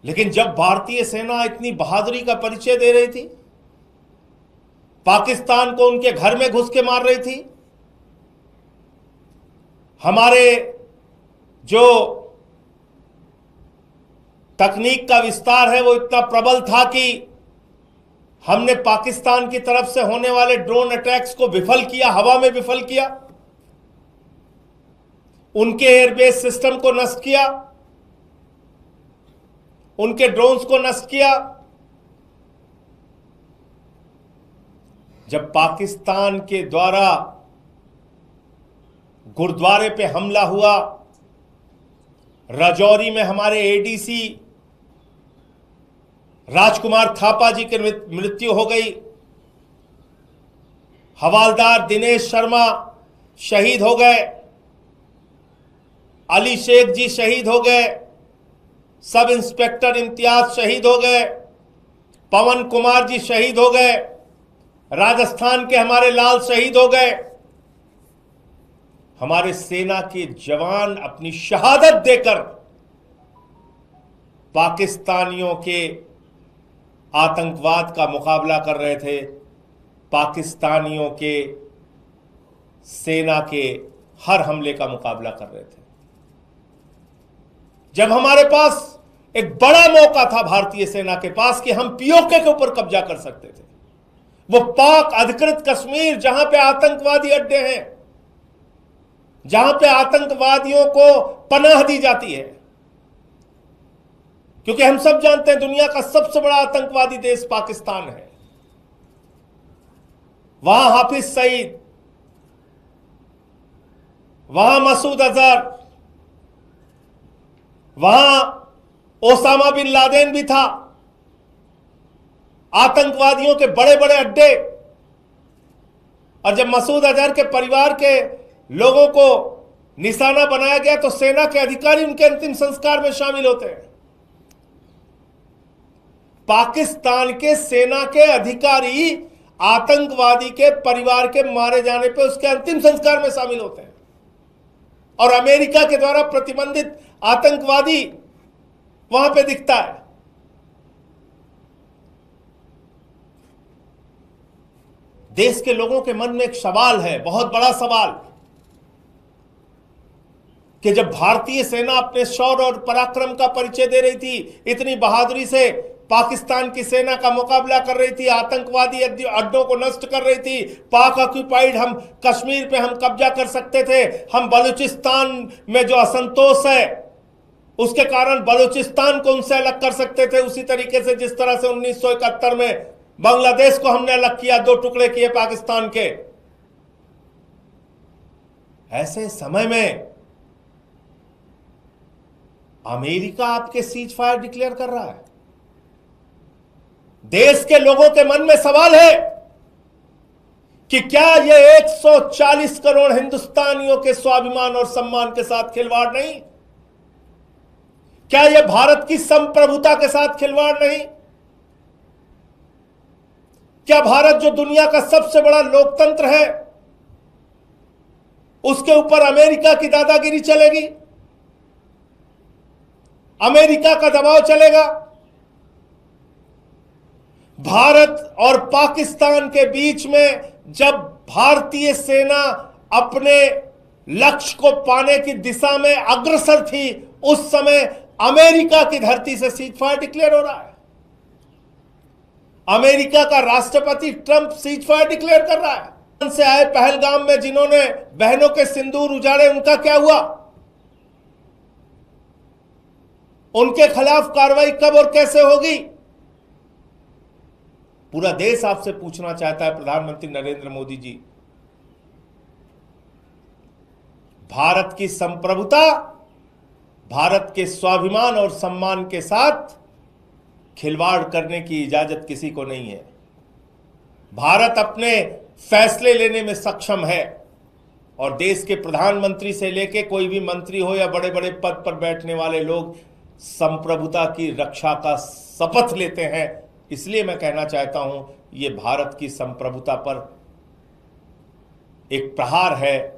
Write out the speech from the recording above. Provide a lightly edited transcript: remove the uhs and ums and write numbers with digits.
लेकिन जब भारतीय सेना इतनी बहादुरी का परिचय दे रही थी, पाकिस्तान को उनके घर में घुस के मार रही थी, हमारे जो तकनीक का विस्तार है वो इतना प्रबल था कि हमने पाकिस्तान की तरफ से होने वाले ड्रोन अटैक्स को विफल किया, हवा में विफल किया, उनके एयरबेस सिस्टम को नष्ट किया, उनके ड्रोन्स को नष्ट किया। जब पाकिस्तान के द्वारा गुरुद्वारे पे हमला हुआ, राजौरी में हमारे एडीसी राजकुमार थापा जी की मृत्यु हो गई, हवालदार दिनेश शर्मा शहीद हो गए, अली शेख जी शहीद हो गए, सब इंस्पेक्टर इम्तियाज शहीद हो गए, पवन कुमार जी शहीद हो गए, राजस्थान के हमारे लाल शहीद हो गए। हमारे सेना के जवान अपनी शहादत देकर पाकिस्तानियों के आतंकवाद का मुकाबला कर रहे थे, पाकिस्तानियों के सेना के हर हमले का मुकाबला कर रहे थे। जब हमारे पास एक बड़ा मौका था भारतीय सेना के पास कि हम पीओके के ऊपर कब्जा कर सकते थे, वो पाक अधिकृत कश्मीर जहां पे आतंकवादी अड्डे हैं, जहां पे आतंकवादियों को पनाह दी जाती है, क्योंकि हम सब जानते हैं दुनिया का सबसे बड़ा आतंकवादी देश पाकिस्तान है। वहां हाफिज सईद, वहां मसूद अजहर, वहां ओसामा बिन लादेन भी था, आतंकवादियों के बड़े बड़े अड्डे। और जब मसूद अजहर के परिवार के लोगों को निशाना बनाया गया तो सेना के अधिकारी उनके अंतिम संस्कार में शामिल होते हैं। पाकिस्तान के सेना के अधिकारी आतंकवादी के परिवार के मारे जाने पे उसके अंतिम संस्कार में शामिल होते हैं, और अमेरिका के द्वारा प्रतिबंधित आतंकवादी वहां पे दिखता है। देश के लोगों के मन में एक सवाल है, बहुत बड़ा सवाल, कि जब भारतीय सेना अपने शौर्य और पराक्रम का परिचय दे रही थी, इतनी बहादुरी से पाकिस्तान की सेना का मुकाबला कर रही थी, आतंकवादी अड्डों को नष्ट कर रही थी, पाक ऑक्यूपाइड हम कश्मीर पे हम कब्जा कर सकते थे, हम बलूचिस्तान में जो असंतोष है उसके कारण बलूचिस्तान को उनसे अलग कर सकते थे, उसी तरीके से जिस तरह से 1971 में बांग्लादेश को हमने अलग किया, 2 टुकड़े किए पाकिस्तान के। ऐसे समय में अमेरिका आपके सीज फायर डिक्लेयर कर रहा है। देश के लोगों के मन में सवाल है कि क्या यह 140 करोड़ हिंदुस्तानियों के स्वाभिमान और सम्मान के साथ खिलवाड़ नहीं? क्या यह भारत की संप्रभुता के साथ खिलवाड़ नहीं? क्या भारत जो दुनिया का सबसे बड़ा लोकतंत्र है, उसके ऊपर अमेरिका की दादागिरी चलेगी? अमेरिका का दबाव चलेगा? भारत और पाकिस्तान के बीच में जब भारतीय सेना अपने लक्ष्य को पाने की दिशा में अग्रसर थी, उस समय अमेरिका की धरती से सीज फायर डिक्लेयर हो रहा है। अमेरिका का राष्ट्रपति ट्रंप सीज फायर डिक्लेयर कर रहा है। से आए पहलगाम में जिन्होंने बहनों के सिंदूर उजाड़े, उनका क्या हुआ? उनके खिलाफ कार्रवाई कब और कैसे होगी? पूरा देश आपसे पूछना चाहता है, प्रधानमंत्री नरेंद्र मोदी जी। भारत की संप्रभुता, भारत के स्वाभिमान और सम्मान के साथ खिलवाड़ करने की इजाजत किसी को नहीं है। भारत अपने फैसले लेने में सक्षम है, और देश के प्रधानमंत्री से लेके कोई भी मंत्री हो या बड़े बड़े पद पर बैठने वाले लोग संप्रभुता की रक्षा का शपथ लेते हैं। इसलिए मैं कहना चाहता हूं, ये भारत की संप्रभुता पर एक प्रहार है,